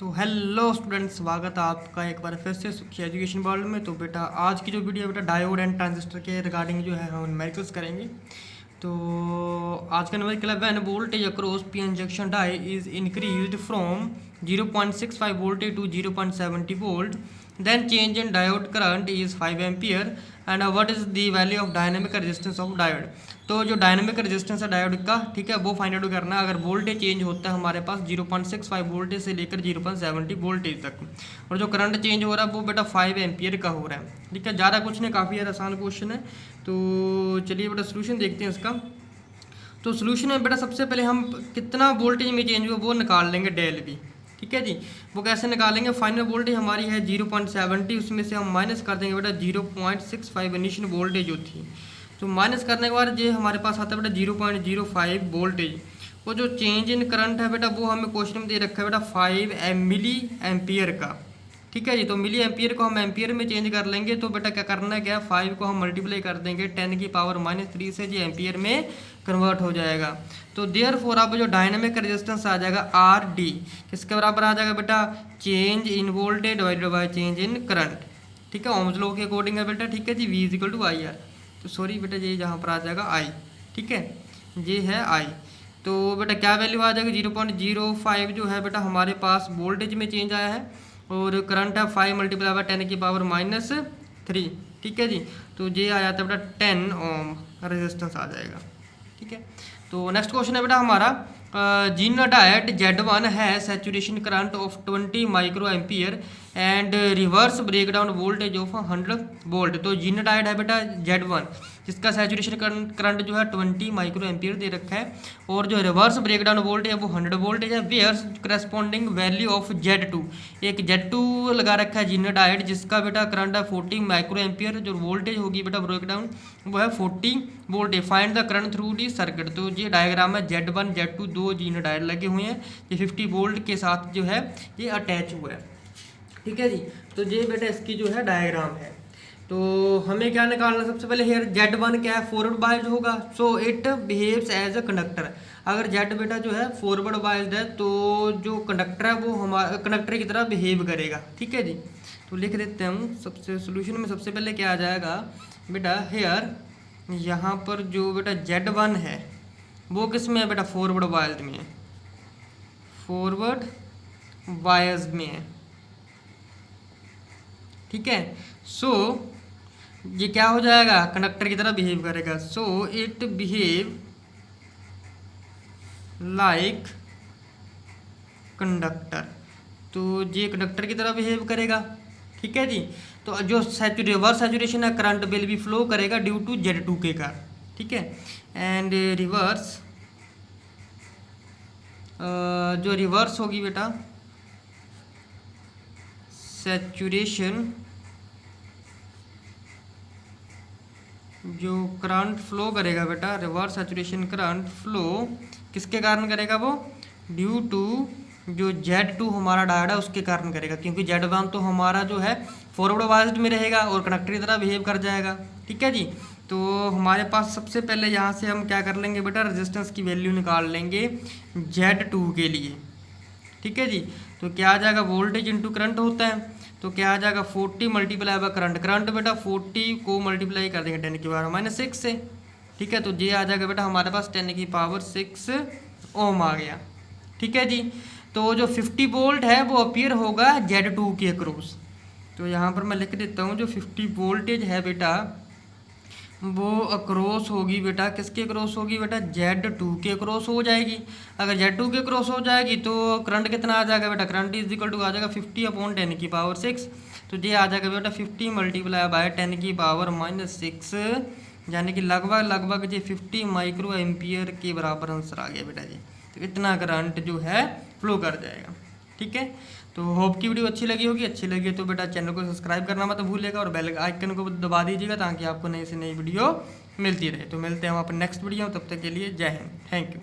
तो hello students, स्वागत है आपका एक बार फिर से सुखी एजुकेशन वर्ल्ड में। तो बेटा आज की जो वीडियो है बेटा डायोड एंड ट्रांजिस्टर के रिगार्डिंग जो है हम न्यूमेरिकल्स करेंगे। तो आज का न्यूमेरिकल है when voltage across PN junction diode is increased from 0.65 voltage to 0.70 volt, then change in diode current is 5 ampere and what is the value of dynamic resistance of diode। तो जो dynamic resistance है diode का, ठीक है, वो find out करना है अगर वोल्टेज चेंज होता है हमारे पास 0.65 वोल्टेज से लेकर 0.70 वोल्टेज तक, और जो करंट चेंज हो रहा है वो बेटा 5 एम्पियर का हो रहा है। ठीक है, ज़्यादा कुछ नहीं, काफ़ी ज़्यादा आसान क्वेश्चन है। तो चलिए बेटा सोल्यूशन देखते हैं इसका। तो सोल्यूशन में बेटा सबसे पहले हम कितना वोल्टेज में चेंज हुआ वो निकाल लेंगे डेल भी। ठीक है जी, वो कैसे निकालेंगे? फाइनल वोल्टेज हमारी है 0.70, उसमें से हम माइनस कर देंगे बेटा 0.65 इनिशियल वोल्टेज जो थी। तो माइनस करने के बाद जो हमारे पास आता है बेटा 0.05 वोल्टेज। वो जो चेंज इन करंट है बेटा वो हमें क्वेश्चन में दे रखा है बेटा 5 मिली एम्पियर का। ठीक है जी, तो मिली एम्पियर को हम एम्पियर में चेंज कर लेंगे। तो बेटा क्या करना है, क्या 5 को हम मल्टीप्लाई कर देंगे 10⁻³ से, जी एम्पियर में कन्वर्ट हो जाएगा। तो देयरफॉर अब जो डायनेमिक रेजिस्टेंस आ जाएगा आर डी, किसके बराबर आ जाएगा बेटा? Change in voltage divided by change in current. ठीक है, ओम्स लॉ के अकॉर्डिंग है बेटा। ठीक है जी, V = IR। तो सॉरी बेटा, ये जहाँ पर आ जाएगा I। ठीक है, ये है I। तो बेटा क्या वैल्यू आ जाएगी? 0.05 जो है बेटा हमारे पास वोल्टेज में चेंज आया है, और करंट है 5 × 10⁻³ ठीक है जी। तो ये आ जाता है बेटा 10 ओम रेजिस्टेंस आ जाएगा। ठीक है, तो नेक्स्ट क्वेश्चन है बेटा हमारा जिन डायोड Z1 है saturation current of 20 micro ampere and reverse breakdown voltage of 100 volt. तो जिन डायोड है बेटा Z1 जिसका सैचुरेशन करंट जो है 20 माइक्रो एम्पियर दे रखा है, और जो रिवर्स ब्रेकडाउन वोल्टेज है वो 100 वोल्टेज है। Where corresponding value of Z2, एक Z2 लगा रखा है जिन डायोड जिसका बेटा करंट है 40 माइक्रो एम्पियर, जो वोल्टेज होगी बेटा ब्रेकडाउन वो है 40 volt. Find the current through the circuit. तो ये डायग्राम है Z1 Z2 दो जिन डायोड लगे हुए हैं, ये 50 वोल्ट के साथ जो है ये अटैच हुआ है। ठीक है जी, तो ये बेटा इसकी जो है डायग्राम है। तो हमें क्या निकालना? सबसे पहले हेयर Z1 क्या है? फॉरवर्ड बायस्ड होगा, so it behaves as a conductor. अगर Z बेटा जो है फॉरवर्ड बायस्ड है तो जो कंडक्टर है वो हमारा कंडक्टर की तरह बिहेव करेगा। ठीक है जी, तो लिख देते हैं सबसे सोल्यूशन में। सबसे पहले क्या आ जाएगा बेटा हेयर, यहाँ पर जो बेटा Z1 है वो किस में है बेटा? फॉरवर्ड बायस्ड में है, फॉरवर्ड बायस्ड में है। ठीक है, सो ये क्या हो जाएगा? कंडक्टर की तरह बिहेव करेगा। So it behave like conductor, तो ये कंडक्टर की तरह बिहेव करेगा। ठीक है जी, तो जो रिवर्स सैचुरेशन है करंट विल भी फ्लो करेगा ड्यू टू Z2 के कारण। ठीक है, एंड रिवर्स जो रिवर्स होगी बेटा सैचुरेशन, जो करंट फ्लो करेगा बेटा रिवर्स सैचुरेशन करंट फ्लो किसके कारण करेगा? वो ड्यू टू जो Z2 हमारा डायोड है उसके कारण करेगा, क्योंकि Z1 तो हमारा जो है फॉरवर्ड बायस्ड में रहेगा और कंडक्टर की तरह बिहेव कर जाएगा। ठीक है जी, तो हमारे पास सबसे पहले यहाँ से हम क्या कर लेंगे बेटा? रेजिस्टेंस की वैल्यू निकाल लेंगे Z2 के लिए। ठीक है जी, तो क्या आ जाएगा? वोल्टेज इंटू करंट होता है, तो क्या आ जाएगा? 40 × करंट। करंट बेटा 40 को मल्टीप्लाई कर देंगे 10⁻⁶ से। ठीक है, तो ये आ जाएगा बेटा हमारे पास 10⁻⁶ ओम आ गया। ठीक है जी, तो जो 50 वोल्ट है वो अपीयर होगा Z2 के अक्रॉस। तो यहाँ पर मैं लिख देता हूँ जो 50 वोल्टेज है बेटा वो अक्रॉस होगी बेटा किसके अक्रॉस होगी बेटा? Z2 के अक्रॉस हो जाएगी। अगर Z2 के अक्रॉस हो जाएगी तो करंट कितना आ जाएगा बेटा? करंट = आ जाएगा 50/10⁻⁶। तो ये आ जाएगा बेटा 50 × 10⁻⁻⁶, यानी कि लगभग ये 50 माइक्रो एम्पियर के बराबर आंसर आ गया बेटा जी। तो इतना करंट जो है फ्लो कर जाएगा। ठीक है, तो होप की वीडियो अच्छी लगी होगी। अच्छी लगी तो बेटा चैनल को सब्सक्राइब करना मत भूलिएगा और बेल आइकन को दबा दीजिएगा ताकि आपको नई से नई वीडियो मिलती रहे। तो मिलते हैं हम अपने नेक्स्ट वीडियो में, तब तक के लिए जय हिंद, थैंक यू।